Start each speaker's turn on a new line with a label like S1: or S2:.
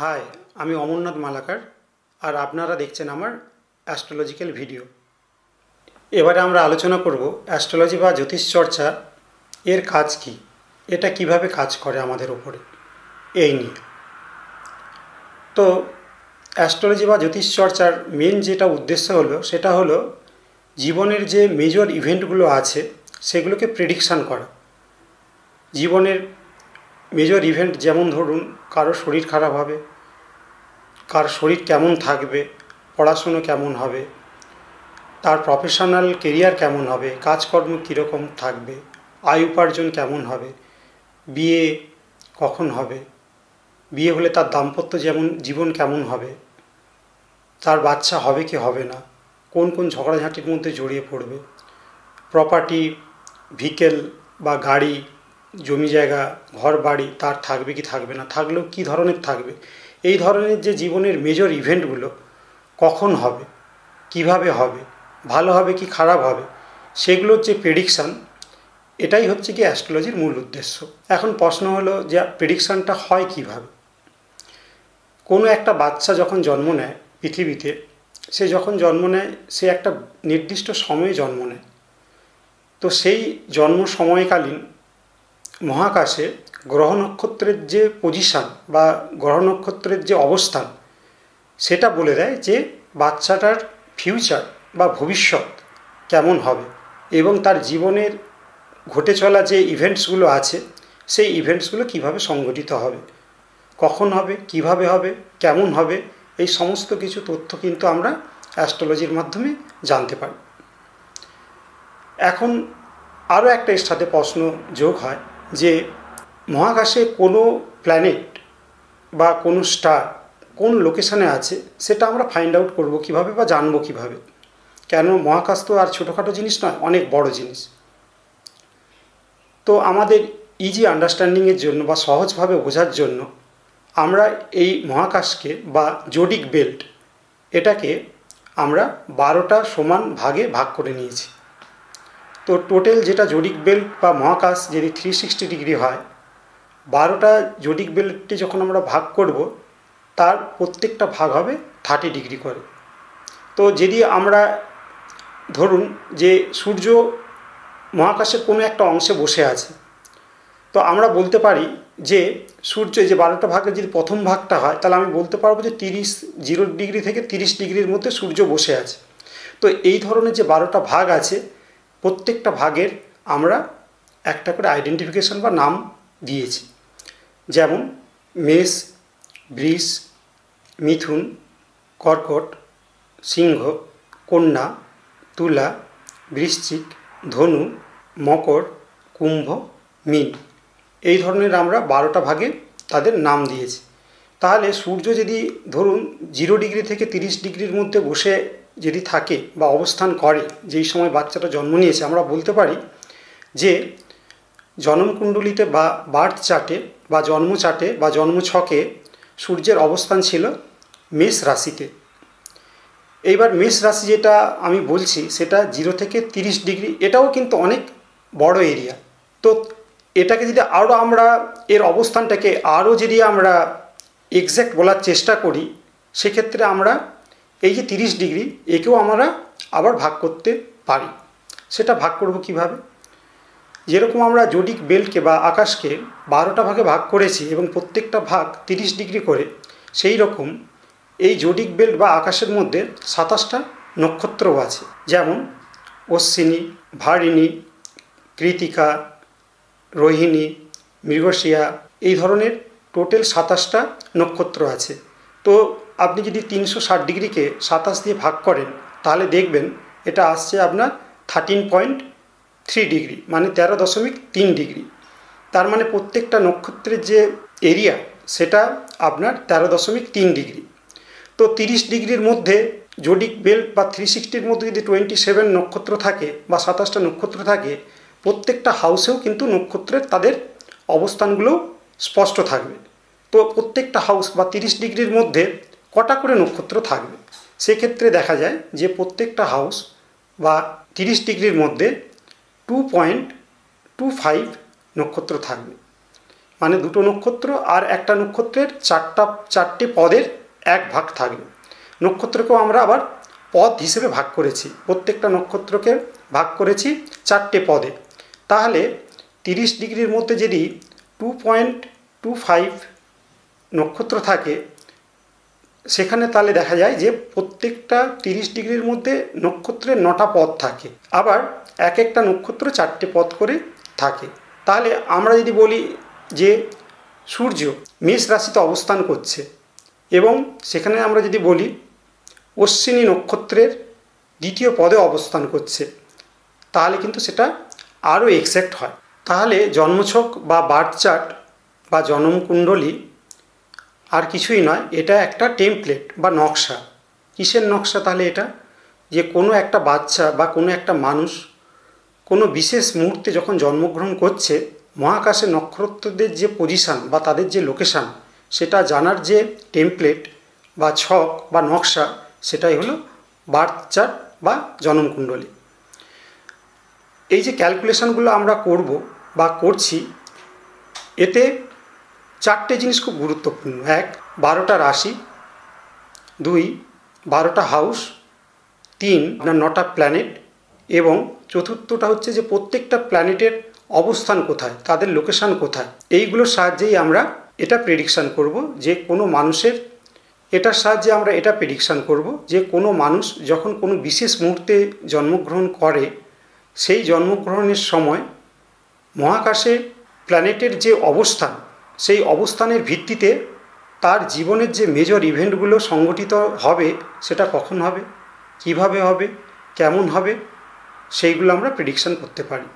S1: High, আমি অমরনাথ মালাকার আর আপনারা দেখছেন আমার অ্যাস্ট্রোলজিক্যাল ভিডিও। এবারে আমরা আলোচনা করব অ্যাস্ট্রোলজি বা জ্যোতিষচর্চা এর কাজ কি, এটা কিভাবে কাজ করে আমাদের ওপরে এই নিয়ে। তো অ্যাস্ট্রোলজি বা জ্যোতিষচর্চার মেন যেটা উদ্দেশ্য হলো সেটা হলো জীবনের যে মেজর ইভেন্টগুলো আছে সেগুলোকে প্রেডিকশান করা। জীবনের মেজর ইভেন্ট যেমন ধরুন কারো শরীর খারাপ হবে, কার শরীর কেমন থাকবে, পড়াশুনো কেমন হবে, তার প্রফেশনাল কেরিয়ার কেমন হবে, কাজকর্ম কীরকম থাকবে, আয় উপার্জন কেমন হবে, বিয়ে কখন হবে, বিয়ে হলে তার দাম্পত্য জীবন কেমন হবে, তার বাচ্চা হবে কি হবে না, কোন কোন ঝগড়াঝাঁটির মধ্যে জড়িয়ে পড়বে, প্রপার্টি, ভিকেল বা গাড়ি, জমি জায়গা, ঘর বাড়ি তার থাকবে কি থাকবে না, থাকলেও কী ধরনের থাকবে, এই ধরনের যে জীবনের মেজর ইভেন্টগুলো কখন হবে, কিভাবে হবে, ভালো হবে কি খারাপ হবে, সেগুলোর যে প্রেডিকশান, এটাই হচ্ছে কি অ্যাস্ট্রোলজির মূল উদ্দেশ্য। এখন প্রশ্ন হলো যে প্রেডিকশানটা হয় কিভাবে। কোনো একটা বাচ্চা যখন জন্ম নেয় পৃথিবীতে, সে যখন জন্ম নেয় সে একটা নির্দিষ্ট সময়ে জন্ম নেয়। তো সেই জন্ম সময়কালীন মহাকাশে গ্রহ নক্ষত্রের যে পজিশান বা গ্রহ নক্ষত্রের যে অবস্থান সেটা বলে দেয় যে বাচ্চাটার ফিউচার বা ভবিষ্যৎ কেমন হবে এবং তার জীবনের ঘটে চলা যে ইভেন্টসগুলো আছে সেই ইভেন্টসগুলো কিভাবে সংঘটিত হবে, কখন হবে, কিভাবে হবে, কেমন হবে, এই সমস্ত কিছু তথ্য কিন্তু আমরা অ্যাস্ট্রোলজির মাধ্যমে জানতে পারি। এখন আরও একটা এর সাথে প্রশ্ন যোগ হয় যে মহাকাশে কোনো প্ল্যানেট বা কোনো স্টার কোন লোকেশানে আছে সেটা আমরা ফাইন্ড আউট করবো কীভাবে বা জানবো কীভাবে। কেন মহাকাশ তো আর ছোটোখাটো জিনিস নয়, অনেক বড় জিনিস। তো আমাদের ইজি আন্ডারস্ট্যান্ডিংয়ের জন্য বা সহজভাবে বোঝার জন্য আমরা এই মহাকাশকে বা জোডিক বেল্ট এটাকে আমরা 12টা সমান ভাগে ভাগ করে নিয়েছি। তো টোটাল যেটা জোডিক বেল্ট বা মহাকাশ যদি 360 ডিগ্রি হয়, 12টা জোডিক বেল্টে যখন আমরা ভাগ করব তার প্রত্যেকটা ভাগ হবে 30 ডিগ্রি করে। তো যদি আমরা ধরুন যে সূর্য মহাকাশের কোনো একটা অংশে বসে আছে, তো আমরা বলতে পারি যে সূর্য যে 12টা ভাগের যদি প্রথম ভাগটা হয় তাহলে আমি বলতে পারবো যে 0 ডিগ্রি থেকে 30 ডিগ্রির মধ্যে সূর্য বসে আছে। তো এই ধরনের যে 12টা ভাগ আছে প্রত্যেকটা ভাগের আমরা একটা করে আইডেন্টিফিকেশন বা নাম দিয়েছি। যেমন মেষ, বৃষ, মিথুন, কর্কট, সিংহ, কন্যা, তুলা, বৃশ্চিক, ধনু, মকর, কুম্ভ, মীন, এই ধরনের আমরা 12টা ভাগে তাদের নাম দিয়েছি। তাহলে সূর্য যদি ধরুন 0 ডিগ্রি থেকে 30 ডিগ্রির মধ্যে বসে যদি থাকে বা অবস্থান করে যেই সময় বাচ্চাটা জন্ম নিয়েছে, আমরা বলতে পারি যে জন্মকুণ্ডলিতে বা বার্থ চার্টে বা জন্ম চার্টে বা জন্মছকে সূর্যের অবস্থান ছিল মেষ রাশিতে। এইবার মেষ রাশি যেটা আমি বলছি সেটা 0 থেকে 30 ডিগ্রি, এটাও কিন্তু অনেক বড় এরিয়া। তো এটাকে যদি আরও আমরা এর অবস্থানটাকে আরও যদি আমরা এক্স্যাক্ট বলার চেষ্টা করি, সেক্ষেত্রে আমরা এই যে 30 ডিগ্রি একেও আমরা আবার ভাগ করতে পারি। সেটা ভাগ করব কিভাবে? যেরকম আমরা জোডিক বেল্টকে বা আকাশকে 12টা ভাগে ভাগ করেছি এবং প্রত্যেকটা ভাগ 30 ডিগ্রি করে, সেই রকম এই জোডিক বেল্ট বা আকাশের মধ্যে 27টা নক্ষত্রও আছে। যেমন অশ্বিনী, ভারিণী, কৃতিকা, রোহিণী, মৃগশিরা, এই ধরনের টোটাল 27টা নক্ষত্র আছে। তো আপনি যদি 360 ডিগ্রিকে 27 দিয়ে ভাগ করেন তাহলে দেখবেন এটা আসছে আপনার 13.3 ডিগ্রি, মানে 13.3 ডিগ্রি। তার মানে প্রত্যেকটা নক্ষত্রের যে এরিয়া সেটা আপনার 13.3 ডিগ্রি। তো 30 ডিগ্রির মধ্যে জোডিক বেল্ট বা 360-র মধ্যে যদি 27 নক্ষত্র থাকে বা 27টা নক্ষত্র থাকে, প্রত্যেকটা হাউসেও কিন্তু নক্ষত্রের তাদের অবস্থানগুলো স্পষ্ট থাকবে। তো প্রত্যেকটা হাউস বা 30 ডিগ্রির মধ্যে কটা করে নক্ষত্র থাকবে, সেক্ষেত্রে দেখা যায় যে প্রত্যেকটা হাউস বা 30 ডিগ্রির মধ্যে 2.25 নক্ষত্র থাকবে। মানে দুটো নক্ষত্র আর একটা নক্ষত্রের চারটে পদের এক ভাগ থাকবে। নক্ষত্রকেও আমরা আবার পদ হিসেবে ভাগ করেছি, প্রত্যেকটা নক্ষত্রকে ভাগ করেছি চারটে পদে। তাহলে 30 ডিগ্রির মধ্যে যদি 2.25 নক্ষত্র থাকে, সেখানে তাহলে দেখা যায় যে প্রত্যেকটা 30 ডিগ্রির মধ্যে নক্ষত্রের 9টা পদ থাকে, আবার এক একটা নক্ষত্র 4টে পদ করে থাকে। তাহলে আমরা যদি বলি যে সূর্য মেষ রাশিতে অবস্থান করছে এবং সেখানে আমরা যদি বলি অশ্বিনী নক্ষত্রের 2য় পদে অবস্থান করছে, তাহলে কিন্তু সেটা আরও এক্স্যাক্ট হয়। তাহলে জন্মছক বা বার্থ চার্ট বা জন্মকুণ্ডলী আর কিছুই নয়, এটা একটা টেমপ্লেট বা নকশা। কিসের নকশা তাহলে এটা? যে কোনো একটা বাচ্চা বা কোনো একটা মানুষ কোনো বিশেষ মুহূর্তে যখন জন্মগ্রহণ করছে, মহাকাশে নক্ষত্রদের যে পজিশান বা তাদের যে লোকেশান, সেটা জানার যে টেমপ্লেট বা ছক বা নকশা, সেটাই হলো বার্থ চার্ট বা জন্মকুণ্ডলী। এই যে ক্যালকুলেশনগুলো আমরা করব বা করছি, এতে 4টে জিনিস খুব গুরুত্বপূর্ণ। 1, 12টা রাশি, 2, 12টা হাউস, 3, 9টা প্ল্যানেট, এবং চতুর্থটা হচ্ছে যে প্রত্যেকটা প্ল্যানেটের অবস্থান কোথায়, তাদের লোকেশান কোথায়। এইগুলোর সাহায্যেই আমরা এটা প্রেডিকশান করব যে কোনো মানুষের, এটার সাহায্যে আমরা এটা প্রেডিকশান করব যে কোনো মানুষ যখন কোনো বিশেষ মুহূর্তে জন্মগ্রহণ করে, সেই জন্মগ্রহণের সময় মহাকাশে প্ল্যানেটের যে অবস্থান, সেই অবস্থানের ভিত্তিতে তার জীবনের যে মেজর ইভেন্টগুলো সংগঠিত হবে, সেটা কখন হবে, কিভাবে হবে, কেমন হবে, সেইগুলো আমরা প্রেডিকশান করতে পারি।